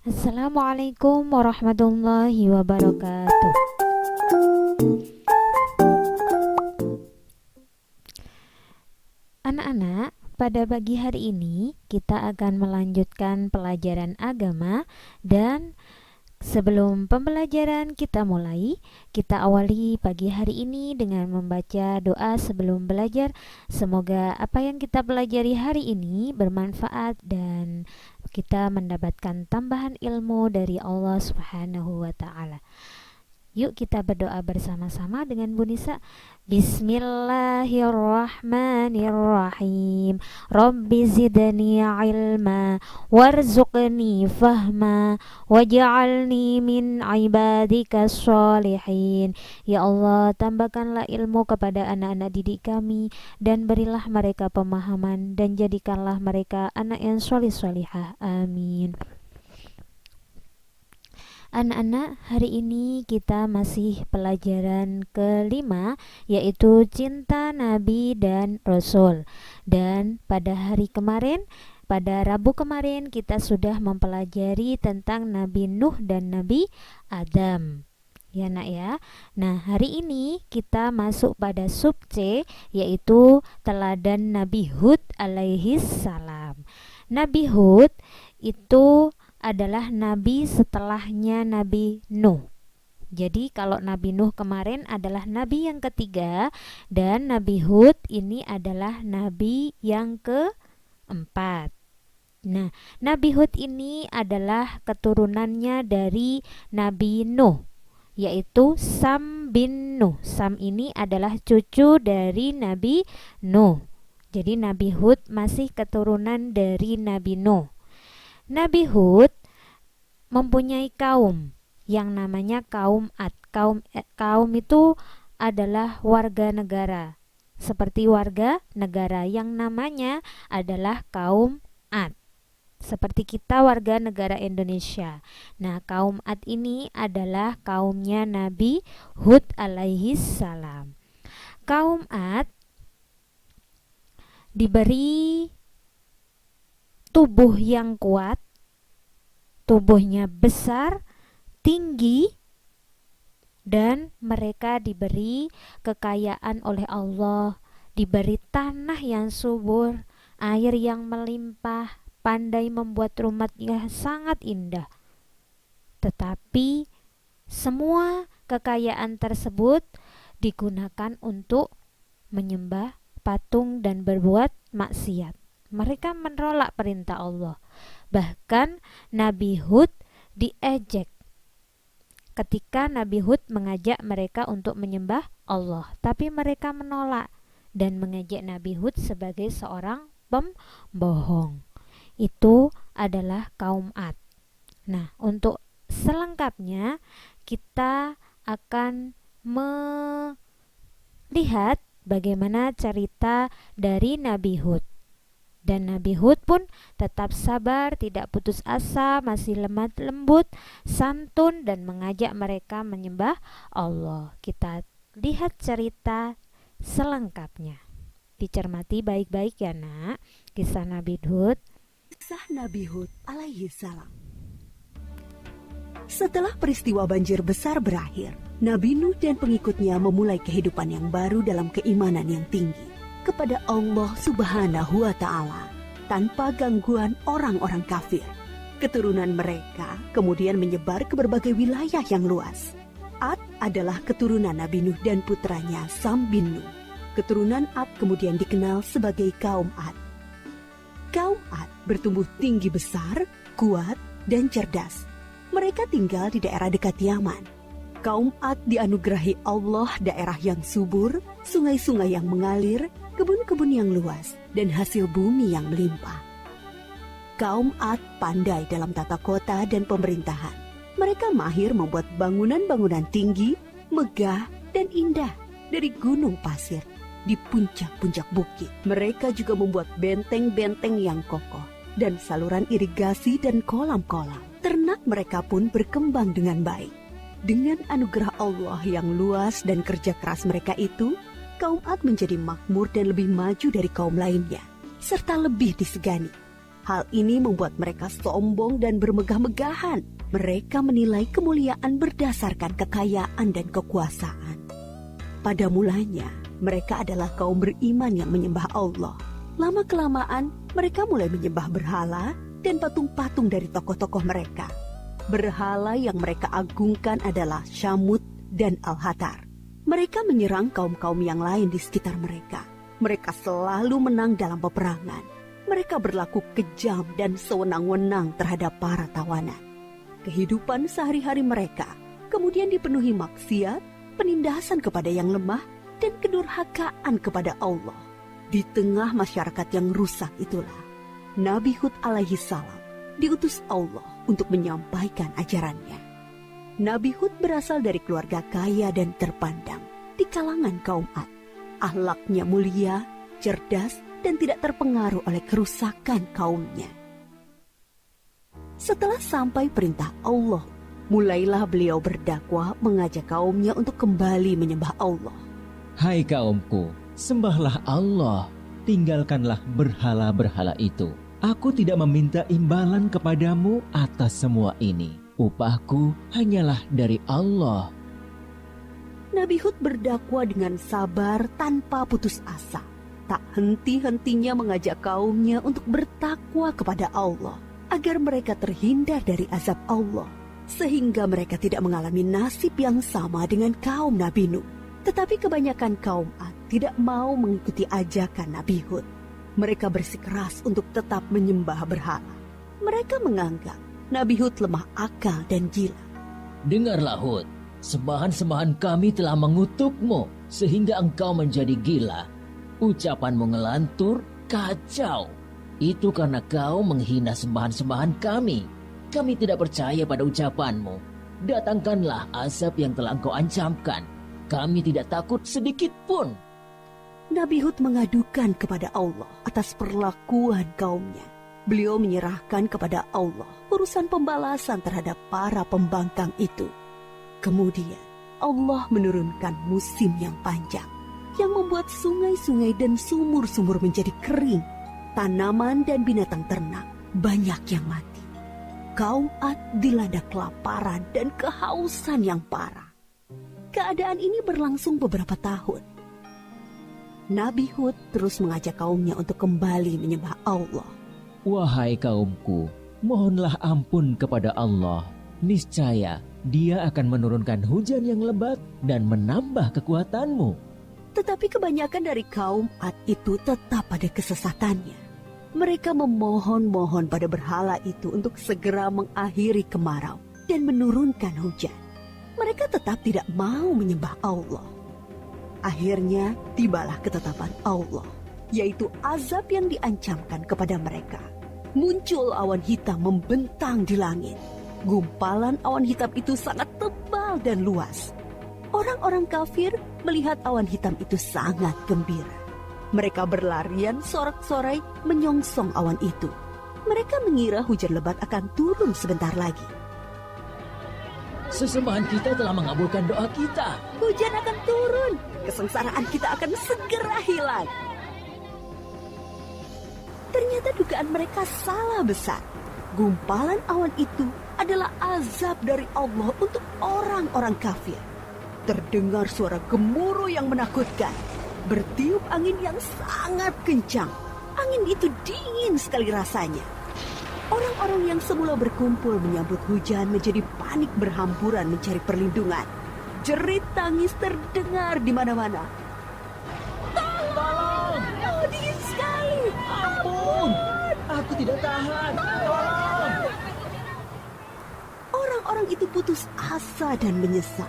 Assalamualaikum warahmatullahi wabarakatuh. Anak-anak, pada pagi hari ini kita akan melanjutkan pelajaran agama dan sebelum pembelajaran kita mulai, kita awali pagi hari ini dengan membaca doa sebelum belajar. Semoga apa yang kita pelajari hari ini bermanfaat dan kita mendapatkan tambahan ilmu dari Allah Subhanahu wa taala. Yuk kita berdoa bersama-sama dengan Bu Nisa. Bismillahirrahmanirrahim. Rabbi zidni ilma warzuqni fahma waj'alni min ibadika sholihin. Ya Allah, tambahkanlah ilmu kepada anak-anak didik kami dan berilah mereka pemahaman dan jadikanlah mereka anak yang sholih-sholihah. Amin. Anak-anak, hari ini kita masih pelajaran kelima, yaitu cinta Nabi dan Rasul. Dan pada hari kemarin, pada Rabu kemarin, kita sudah mempelajari tentang Nabi Nuh dan Nabi Adam. Ya nak ya. Nah, hari ini kita masuk pada sub C, yaitu teladan Nabi Hud alaihi salam. Nabi Hud itu adalah nabi setelahnya Nabi Nuh. Jadi kalau Nabi Nuh kemarin adalah nabi yang ketiga dan Nabi Hud ini adalah nabi yang keempat. Nah, Nabi Hud ini adalah keturunannya dari Nabi Nuh, yaitu Sam bin Nuh. Sam ini adalah cucu dari Nabi Nuh. Jadi Nabi Hud masih keturunan dari Nabi Nuh. Nabi Hud mempunyai kaum yang namanya kaum Ad. Kaum itu adalah warga negara, seperti warga negara yang namanya adalah kaum Ad. Seperti kita warga negara Indonesia. Nah, kaum Ad ini adalah kaumnya Nabi Hud alaihi salam. Kaum Ad diberi tubuh yang kuat, tubuhnya besar, tinggi, dan mereka diberi kekayaan oleh Allah, diberi tanah yang subur, air yang melimpah, pandai membuat rumahnya sangat indah. Tetapi semua kekayaan tersebut digunakan untuk menyembah patung dan berbuat maksiat. Mereka menolak perintah Allah. Bahkan Nabi Hud diejek ketika Nabi Hud mengajak mereka untuk menyembah Allah, tapi mereka menolak dan mengejek Nabi Hud sebagai seorang pembohong. Itu adalah kaum Ad. Nah, untuk selengkapnya kita akan melihat bagaimana cerita dari Nabi Hud. Dan Nabi Hud pun tetap sabar, tidak putus asa, masih lemah lembut, santun, dan mengajak mereka menyembah Allah. Kita lihat cerita selengkapnya. Dicermati baik-baik ya nak, kisah Nabi Hud. Kisah Nabi Hud alaihi salam. Setelah peristiwa banjir besar berakhir, Nabi Nuh dan pengikutnya memulai kehidupan yang baru dalam keimanan yang tinggi kepada Allah Subhanahu wa ta'ala tanpa gangguan orang-orang kafir. Keturunan mereka kemudian menyebar ke berbagai wilayah yang luas. Ad adalah keturunan Nabi Nuh dan putranya Sam bin Nuh. Keturunan Ad kemudian dikenal sebagai kaum Ad. Kaum Ad bertumbuh tinggi besar, kuat, dan cerdas. Mereka tinggal di daerah dekat Yaman. Kaum Ad dianugerahi Allah daerah yang subur, sungai-sungai yang mengalir, kebun-kebun yang luas, dan hasil bumi yang melimpah. Kaum Ad pandai dalam tata kota dan pemerintahan. Mereka mahir membuat bangunan-bangunan tinggi, megah, dan indah dari gunung pasir di puncak-puncak bukit. Mereka juga membuat benteng-benteng yang kokoh dan saluran irigasi dan kolam-kolam. Ternak mereka pun berkembang dengan baik. Dengan anugerah Allah yang luas dan kerja keras mereka itu, kaum Ad menjadi makmur dan lebih maju dari kaum lainnya, serta lebih disegani. Hal ini membuat mereka sombong dan bermegah-megahan. Mereka menilai kemuliaan berdasarkan kekayaan dan kekuasaan. Pada mulanya, mereka adalah kaum beriman yang menyembah Allah. Lama-kelamaan, mereka mulai menyembah berhala dan patung-patung dari tokoh-tokoh mereka. Berhala yang mereka agungkan adalah Syamut dan Al-Hathar. Mereka menyerang kaum-kaum yang lain di sekitar mereka. Mereka selalu menang dalam peperangan. Mereka berlaku kejam dan sewenang-wenang terhadap para tawanan. Kehidupan sehari-hari mereka kemudian dipenuhi maksiat, penindasan kepada yang lemah, dan kedurhakaan kepada Allah. Di tengah masyarakat yang rusak itulah, Nabi Hud alaihi salam diutus Allah untuk menyampaikan ajarannya. Nabi Hud berasal dari keluarga kaya dan terpandang di kalangan kaum Ad. Akhlaknya mulia, cerdas, dan tidak terpengaruh oleh kerusakan kaumnya. Setelah sampai perintah Allah, mulailah beliau berdakwah mengajak kaumnya untuk kembali menyembah Allah. Hai kaumku, sembahlah Allah, tinggalkanlah berhala-berhala itu. Aku tidak meminta imbalan kepadamu atas semua ini. Upahku hanyalah dari Allah. Nabi Hud berdakwah dengan sabar tanpa putus asa. Tak henti-hentinya mengajak kaumnya untuk bertakwa kepada Allah, agar mereka terhindar dari azab Allah, sehingga mereka tidak mengalami nasib yang sama dengan kaum Nabi Nuh. Tetapi kebanyakan kaum Ad tidak mau mengikuti ajakan Nabi Hud. Mereka bersikeras untuk tetap menyembah berhala. Mereka menganggap Nabi Hud lemah akal dan gila. Dengarlah Hud, sembahan-sembahan kami telah mengutukmu sehingga engkau menjadi gila. Ucapanmu ngelantur, kacau. Itu karena kau menghina sembahan-sembahan kami. Kami tidak percaya pada ucapanmu. Datangkanlah azab yang telah engkau ancamkan. Kami tidak takut sedikit pun. Nabi Hud mengadukan kepada Allah atas perlakuan kaumnya. Beliau menyerahkan kepada Allah urusan pembalasan terhadap para pembangkang itu. Kemudian Allah menurunkan musim yang panjang, yang membuat sungai-sungai dan sumur-sumur menjadi kering. Tanaman dan binatang ternak banyak yang mati. Kaum Ad dilanda kelaparan dan kehausan yang parah. Keadaan ini berlangsung beberapa tahun. Nabi Hud terus mengajak kaumnya untuk kembali menyembah Allah. Wahai kaumku, mohonlah ampun kepada Allah. Niscaya Dia akan menurunkan hujan yang lebat dan menambah kekuatanmu. Tetapi kebanyakan dari kaum Ad itu tetap pada kesesatannya. Mereka memohon-mohon pada berhala itu untuk segera mengakhiri kemarau dan menurunkan hujan. Mereka tetap tidak mau menyembah Allah. Akhirnya tibalah ketetapan Allah, yaitu azab yang diancamkan kepada mereka. Muncul awan hitam membentang di langit. Gumpalan awan hitam itu sangat tebal dan luas. Orang-orang kafir melihat awan hitam itu sangat gembira. Mereka berlarian sorak-sorai menyongsong awan itu. Mereka mengira hujan lebat akan turun sebentar lagi. Sesembahan kita telah mengabulkan doa kita. Hujan akan turun. Kesengsaraan kita akan segera hilang. Ternyata dugaan mereka salah besar. Gumpalan awan itu adalah azab dari Allah untuk orang-orang kafir. Terdengar suara gemuruh yang menakutkan. Bertiup angin yang sangat kencang. Angin itu dingin sekali rasanya. Orang-orang yang semula berkumpul menyambut hujan menjadi panik berhamburan mencari perlindungan. Jerit tangis terdengar di mana-mana. Tolong! Oh, dingin sekali. Ampun! Aku tidak tahan. Tolong! Orang-orang itu putus asa dan menyesal.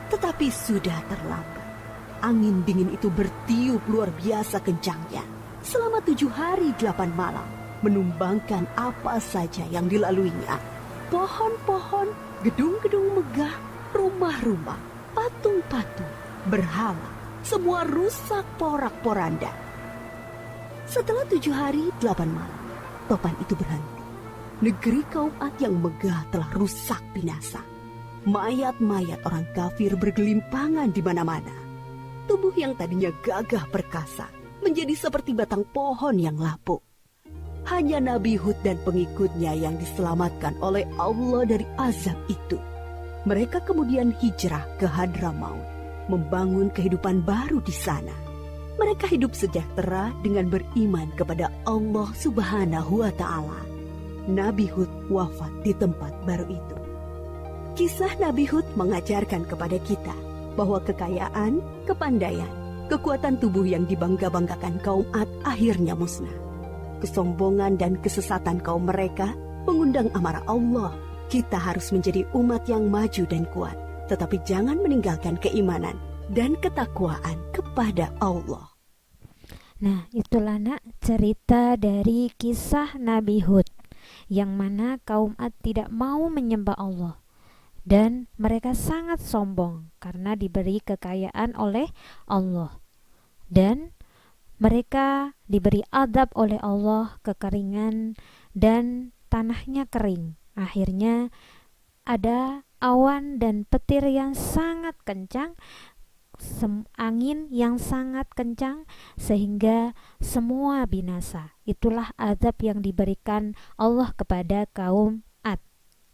Tetapi sudah terlambat. Angin dingin itu bertiup luar biasa kencangnya. Selama 7 hari 8 malam. Menumbangkan apa saja yang dilaluinya. Pohon-pohon, gedung-gedung megah, rumah-rumah, patung-patung, berhala, semua rusak porak-poranda. Setelah 7 hari 8 malam, topan itu berhenti. Negeri kaum Ad yang megah telah rusak binasa. Mayat-mayat orang kafir bergelimpangan di mana-mana. Tubuh yang tadinya gagah perkasa menjadi seperti batang pohon yang lapuk. Hanya Nabi Hud dan pengikutnya yang diselamatkan oleh Allah dari azab itu. Mereka kemudian hijrah ke Hadramaut, membangun kehidupan baru di sana. Mereka hidup sejahtera dengan beriman kepada Allah Subhanahu wa Ta'ala. Nabi Hud wafat di tempat baru itu. Kisah Nabi Hud mengajarkan kepada kita bahwa kekayaan, kepandaian, kekuatan tubuh yang dibangga-banggakan kaum Ad akhirnya musnah. Kesombongan dan kesesatan kaum mereka mengundang amarah Allah. Kita harus menjadi umat yang maju dan kuat, tetapi jangan meninggalkan keimanan dan ketakwaan kepada Allah. Nah, itulah nak cerita dari kisah Nabi Hud, yang mana kaum Ad tidak mau menyembah Allah. Dan mereka sangat sombong karena diberi kekayaan oleh Allah. Dan mereka diberi adab oleh Allah, kekeringan dan tanahnya kering. Akhirnya ada awan dan petir yang sangat kencang, angin yang sangat kencang, sehingga semua binasa. Itulah azab yang diberikan Allah kepada kaum Ad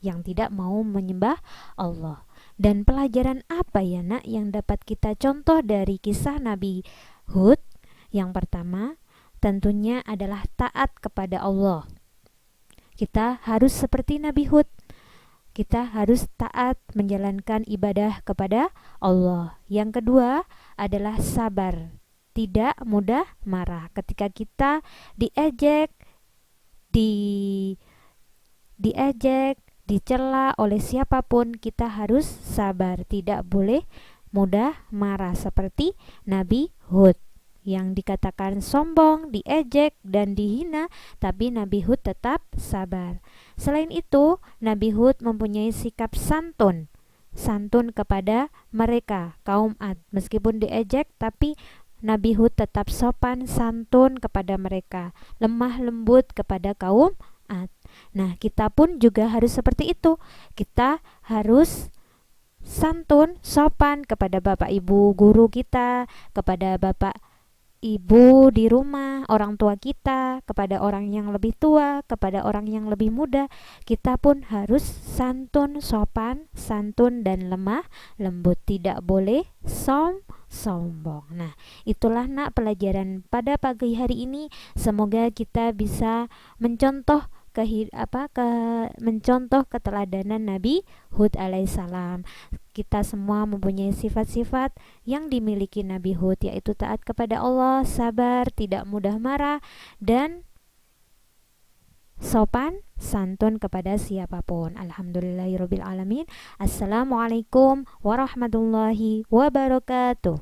yang tidak mau menyembah Allah. Dan pelajaran apa ya nak yang dapat kita contoh dari kisah Nabi Hud? Yang pertama tentunya adalah taat kepada Allah. Kita harus seperti Nabi Hud. Kita harus taat menjalankan ibadah kepada Allah. Yang kedua adalah sabar, tidak mudah marah. Ketika kita diejek, dicela oleh siapapun, kita harus sabar, tidak boleh mudah marah seperti Nabi Hud yang dikatakan sombong, diejek dan dihina, tapi Nabi Hud tetap sabar. Selain itu, Nabi Hud mempunyai sikap santun kepada mereka kaum Ad. Meskipun diejek, tapi Nabi Hud tetap sopan santun kepada mereka, lemah lembut kepada kaum Ad. Nah, kita pun juga harus seperti itu. Kita harus santun, sopan kepada bapak ibu guru kita, kepada bapak ibu di rumah, orang tua kita, kepada orang yang lebih tua, kepada orang yang lebih muda. Kita pun harus santun, sopan, santun dan lemah lembut, tidak boleh sombong. Nah, itulah nak pelajaran pada pagi hari ini. Semoga kita bisa mencontoh mencontoh keteladanan Nabi Hud alaihissalam. Kita semua mempunyai sifat-sifat yang dimiliki Nabi Hud, yaitu taat kepada Allah, sabar, tidak mudah marah, dan sopan santun kepada siapapun. Alhamdulillahirabbil alamin. Assalamualaikum warahmatullahi wabarakatuh.